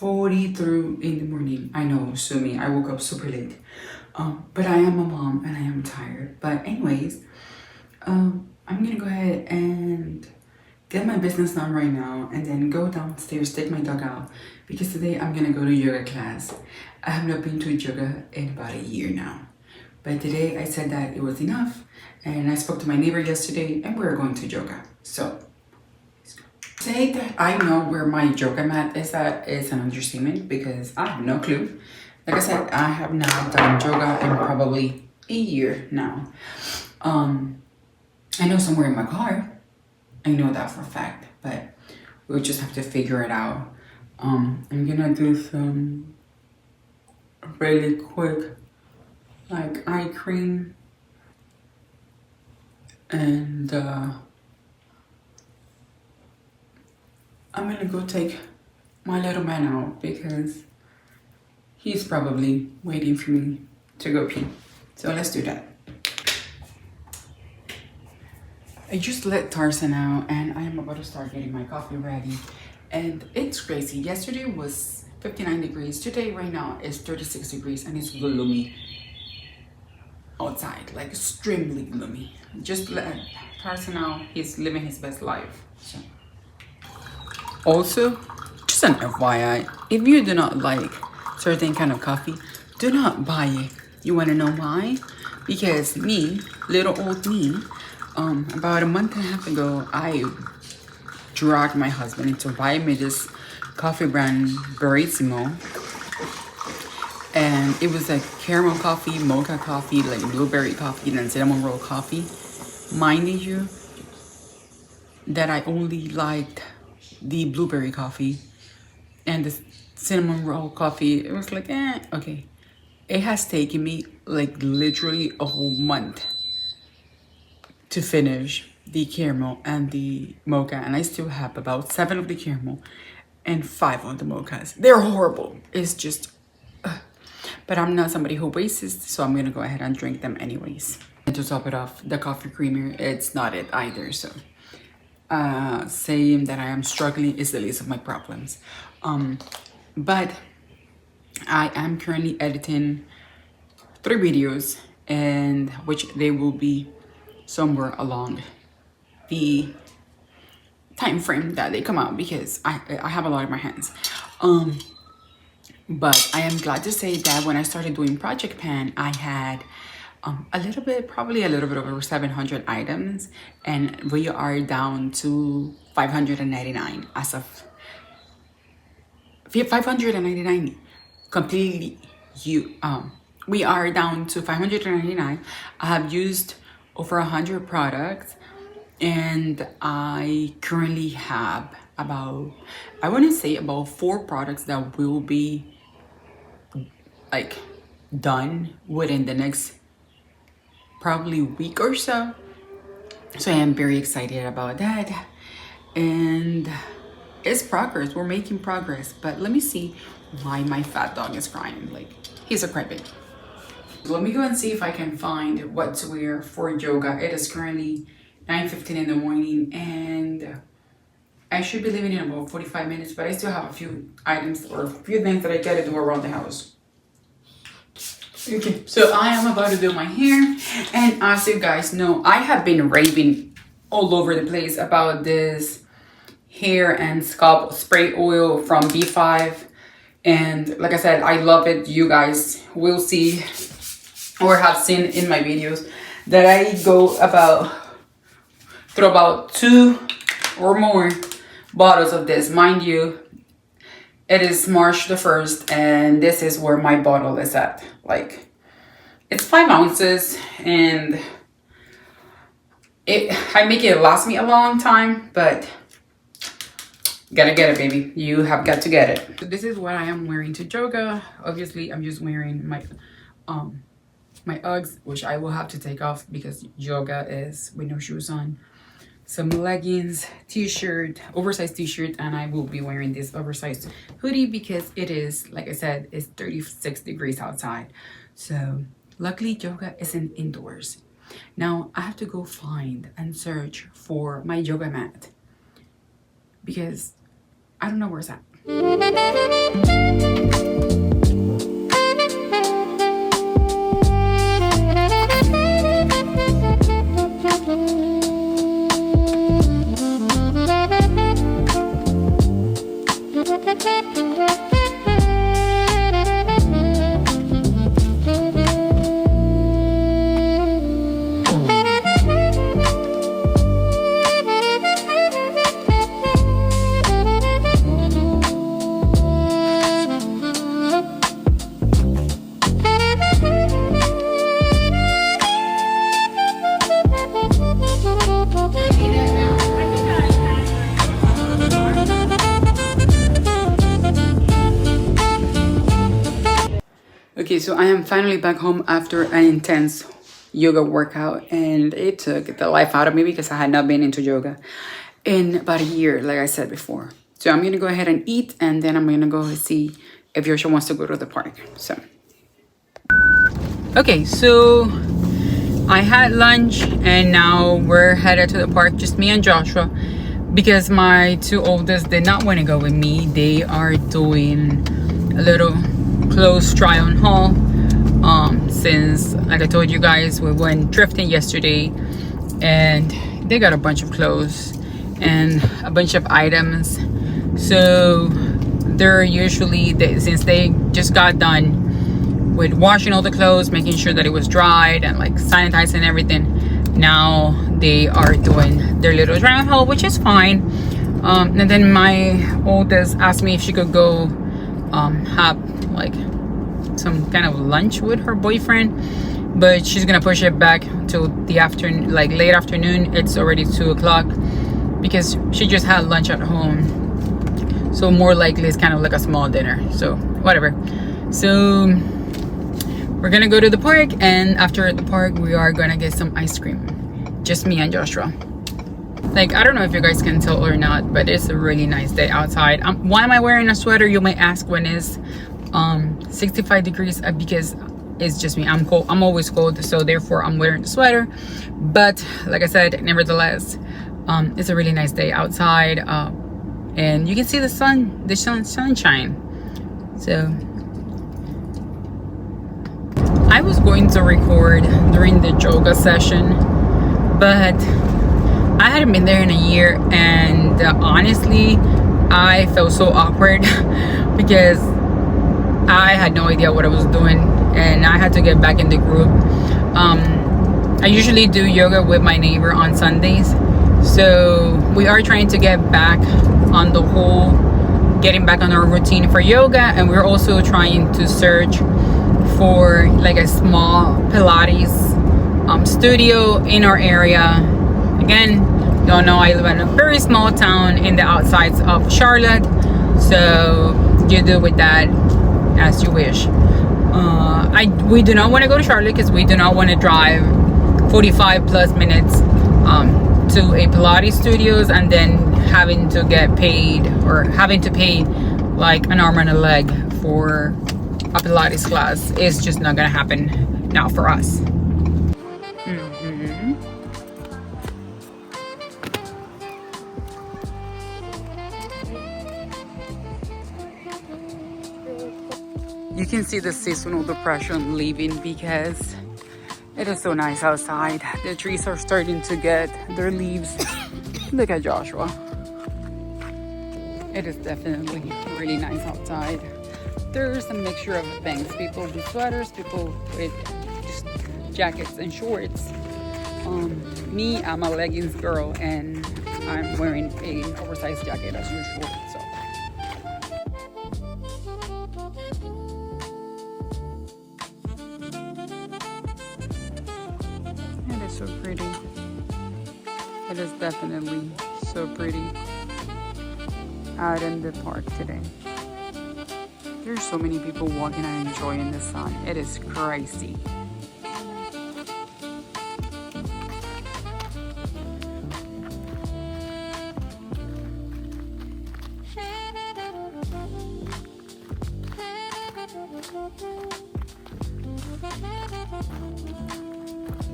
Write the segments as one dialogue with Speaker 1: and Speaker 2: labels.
Speaker 1: 6:40 through in the morning. I know, sue me, I woke up super late. But I am a mom and I am tired. But anyways, I'm gonna go ahead and get my business done right now and then go downstairs, take my dog out, because today I'm gonna go to yoga class. I have not been to yoga in about a year now. But today I said that it was enough, and I spoke to my neighbor yesterday and we're going to yoga. So, say that I know where my yoga mat is at is an understatement because I have no clue. Like I said, I have not done yoga in probably a year now. I know somewhere in my car. I know that for a fact, but we'll just have to figure it out. I'm gonna do some really quick like eye cream and I'm gonna go take my little man out because he's probably waiting for me to go pee. So let's do that. I just let Tarzan out and I am about to start getting my coffee ready. And it's crazy. Yesterday was 59 degrees. Today, right now, is 36 degrees and it's gloomy outside, like extremely gloomy. Just let Tarzan out. He's living his best life. So. Also, just an FYI, if you do not like certain kind of coffee, do not buy it. You want to know why? Because me, little old me, about a month and a half ago, I dragged my husband into buying me this coffee brand �y'𝚘𝚗𝚗𝚗𝚗𝚜, and it was like caramel coffee, mocha coffee, like blueberry coffee, and cinnamon roll coffee. Mind you, that I only liked the blueberry coffee and the cinnamon roll coffee. It was like, okay. It has taken me like literally a whole month to finish the caramel and the mocha, and I still have about 7 of the caramel and 5 of the mochas. They're horrible. It's just but I'm not somebody who wastes, so I'm gonna go ahead and drink them anyways. And to top it off, the coffee creamer, it's not it either. So saying that I am struggling is the least of my problems. But I am currently editing 3 videos, and which they will be somewhere along the time frame that they come out because I have a lot in my hands. But I am glad to say that when I started doing Project Pan, I had probably a little bit over 700 items, and we are down to 599 as of 599 completely. We are down to 599. I have used over 100 products, and I currently have about, I want to say about 4 products that will be like done within the next probably week or so. So I am very excited about that, and it's progress. We're making progress. But let me see why my fat dog is crying. Like, he's a crybaby. Let me go and see if I can find what to wear for yoga. It is currently 9:15 in the morning, and I should be leaving in about 45 minutes, but I still have a few items or a few things that I gotta do around the house. Okay, so I am about to do my hair, and as you guys know, I have been raving all over the place about this hair and scalp spray oil from B5, and like I said, I love it. You guys will see or have seen in my videos that I go through about 2 or more bottles of this. Mind you, it is March the 1st, and this is where my bottle is at. Like, it's 5 ounces, and I make it last me a long time, but gotta get it, baby. You have got to get it. So this is what I am wearing to yoga. Obviously, I'm just wearing my Uggs, which I will have to take off because yoga is with no shoes on. Some leggings, t-shirt, oversized t-shirt, and I will be wearing this oversized hoodie because it is, like I said, it's 36 degrees outside. So luckily yoga isn't indoors. Now I have to go find and search for my yoga mat because I don't know where's that. Okay, so I am finally back home after an intense yoga workout, and it took the life out of me because I had not been into yoga in about a year, like I said before. So I'm gonna go ahead and eat, and then I'm gonna go see if Yosha wants to go to the park. So okay, so I had lunch and now we're headed to the park, just me and Joshua, because my two oldest did not want to go with me. They are doing a little clothes try on haul, since, like I told you guys, we went thrifting yesterday and they got a bunch of clothes and a bunch of items. So they're usually, since they just got done with washing all the clothes, making sure that it was dried and like sanitizing everything, now they are doing their little try on haul, which is fine. And then my oldest asked me if she could go have like some kind of lunch with her boyfriend, but she's gonna push it back till the afternoon, like late afternoon. It's already 2 o'clock because she just had lunch at home, so more likely it's kind of like a small dinner, so whatever. So we're gonna go to the park, and after the park we are gonna get some ice cream, just me and Joshua. Like, I don't know if you guys can tell or not, but it's a really nice day outside. Why am I wearing a sweater, you may ask, when it's 65 degrees? Because it's just me, I'm cold, I'm always cold, so therefore I'm wearing the sweater. But like I said, nevertheless, it's a really nice day outside, and you can see the sunshine. So I was going to record during the yoga session, but I hadn't been there in a year, and honestly I felt so awkward because I had no idea what I was doing and I had to get back in the group. I usually do yoga with my neighbor on Sundays, so we are trying to get back on the whole, getting back on our routine for yoga, and we're also trying to search for like a small Pilates studio in our area. Again, y'all know I live in a very small town in the outsides of Charlotte, so you do with that as you wish. We do not want to go to Charlotte because we do not want to drive 45 plus minutes to a Pilates studios and then having to get paid, or having to pay like an arm and a leg for a Pilates class. Is just not gonna happen now for us. You can see the seasonal depression leaving because it is so nice outside. The trees are starting to get their leaves. Look at Joshua. It is definitely really nice outside. There's a mixture of things. People with sweaters, people with just jackets and shorts. Me, I'm a leggings girl and I'm wearing an oversized jacket as usual. So it is so pretty. It is definitely so pretty out in the park today. There's so many people walking and enjoying the sun. It is crazy.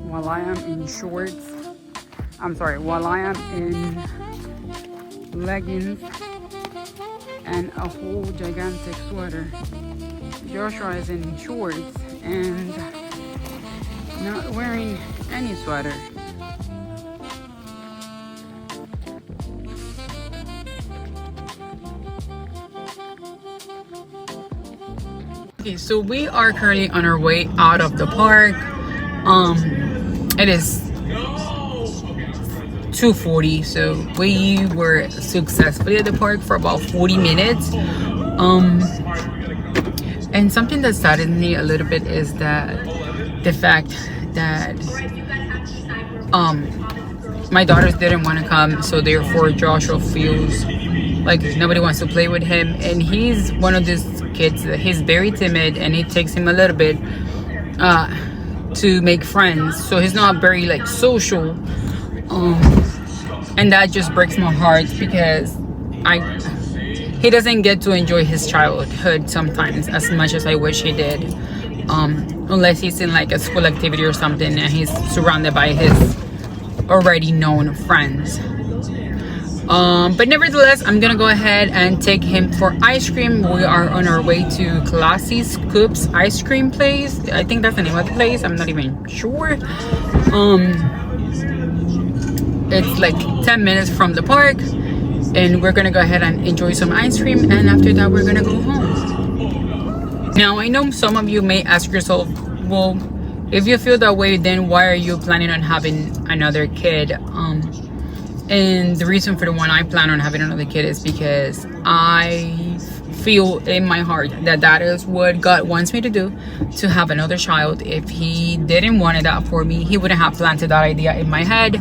Speaker 1: While I am in shorts, while I am in leggings, and a whole gigantic sweater. Joshua is in shorts and not wearing any sweater. Okay, so we are currently on our way out of the park. It is 2:40, so we were successfully at the park for about 40 minutes. And something that saddens me a little bit is that the fact that my daughters didn't want to come, so therefore Joshua feels like nobody wants to play with him, and he's one of these kids that he's very timid, and it takes him a little bit to make friends, so he's not very like social, and that just breaks my heart because he doesn't get to enjoy his childhood sometimes as much as I wish he did, unless he's in like a school activity or something and he's surrounded by his already known friends. But nevertheless, I'm gonna go ahead and take him for ice cream. We are on our way to 𝚂𝚘𝚗𝚗𝚗𝚒 Scoops ice cream place. I think that's the name of the place, I'm not even sure. It's like 10 minutes from the park, and we're gonna go ahead and enjoy some ice cream, and after that we're gonna go home. Now I know some of you may ask yourself, well, if you feel that way, then why are you planning on having another kid? And the reason for the one I plan on having another kid is because I feel in my heart that that is what God wants me to do, to have another child. If he didn't want that for me, he wouldn't have planted that idea in my head.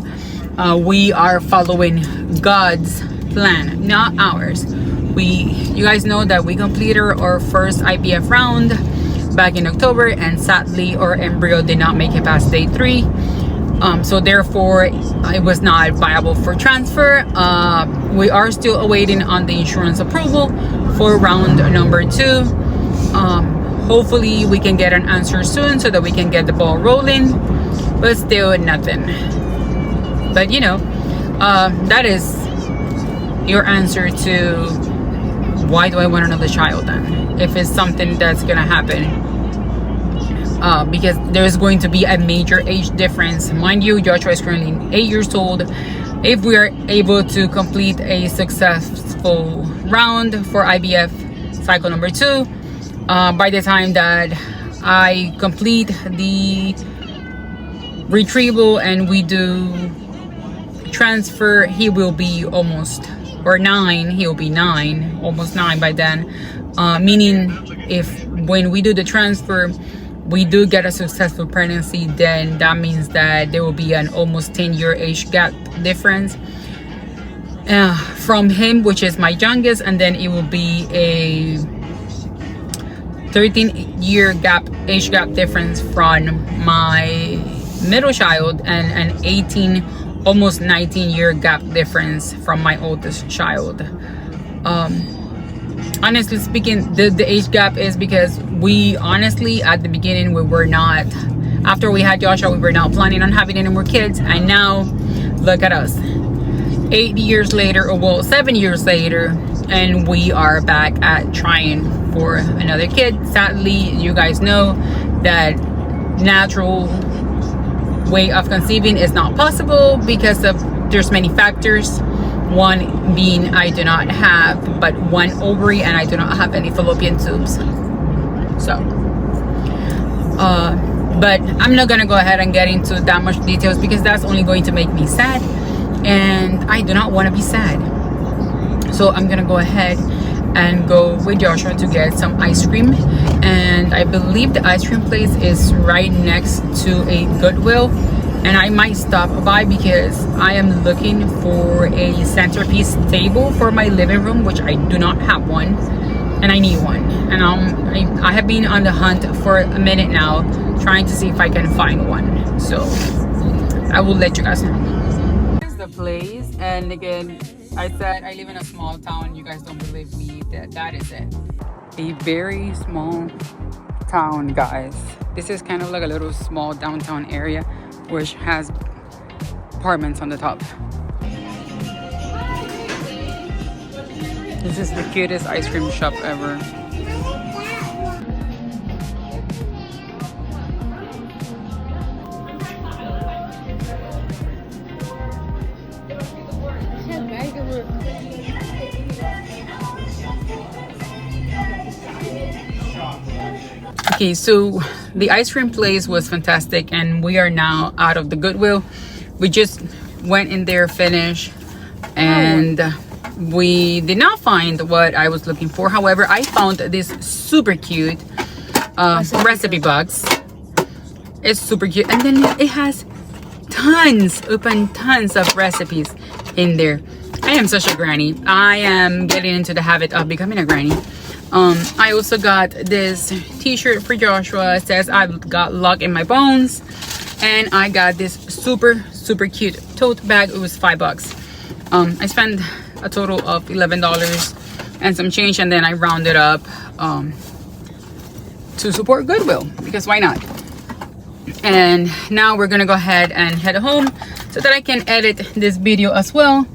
Speaker 1: We are following God's plan, not ours. You guys know that we completed our first IVF round back in October, and sadly our embryo did not make it past day 3. So therefore it was not viable for transfer. We are still awaiting on the insurance approval for round number 2. Hopefully we can get an answer soon so that we can get the ball rolling, but still nothing. But you know, that is your answer to why do I want another child then, if it's something that's gonna happen. Because there's going to be a major age difference. Mind you, Joshua is currently 8 years old. If we are able to complete a successful round for IVF cycle number 2, by the time that I complete the retrieval and we do transfer, he will be almost, or 9, he'll be 9, almost 9 by then. Meaning if when we do the transfer, we do get a successful pregnancy, then that means that there will be an almost 10-year age gap difference from him, which is my youngest, and then it will be a 13-year age gap difference from my middle child, and an 18, almost 19-year gap difference from my oldest child. Honestly speaking, the age gap is because we honestly at the beginning we were not, after we had Joshua, we were not planning on having any more kids, and now look at us 8 years later, or well 7 years later, and we are back at trying for another kid. Sadly, you guys know that natural way of conceiving is not possible because of there's many factors. One being I do not have but one ovary, and I do not have any fallopian tubes. So but I'm not gonna go ahead and get into that much details because that's only going to make me sad, and I do not want to be sad. So I'm gonna go ahead and go with Joshua to get some ice cream, and I believe the ice cream place is right next to a Goodwill, and I might stop by because I am looking for a centerpiece table for my living room, which I do not have one, and I need one. And I have been on the hunt for a minute now, trying to see if I can find one. So I will let you guys know. Here's the place, and again, I said I live in a small town. You guys don't believe me, that is it. A very small town, guys. This is kind of like a little small downtown area, which has apartments on the top. This is the cutest ice cream shop ever. Okay, so the ice cream place was fantastic and we are now out of the Goodwill. We just went in there, finished, and we did not find what I was looking for. However, I found this super cute recipe box. It's super cute, and then it has tons of recipes in there. I am such a granny. I am getting into the habit of becoming a granny. I also got this t-shirt for Joshua. It says I've got luck in my bones. And I got this super cute tote bag. It was $5. I spent a total of $11 and some change, and then I rounded up to support Goodwill, because why not? And now we're gonna go ahead and head home so that I can edit this video as well,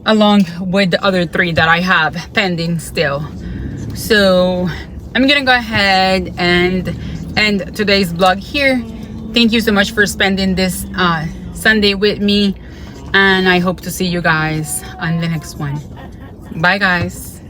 Speaker 1: along with the other 3 that I have pending still. So I'm gonna go ahead and end today's vlog here. Thank you so much for spending this Sunday with me, and I hope to see you guys on the next one. Bye guys.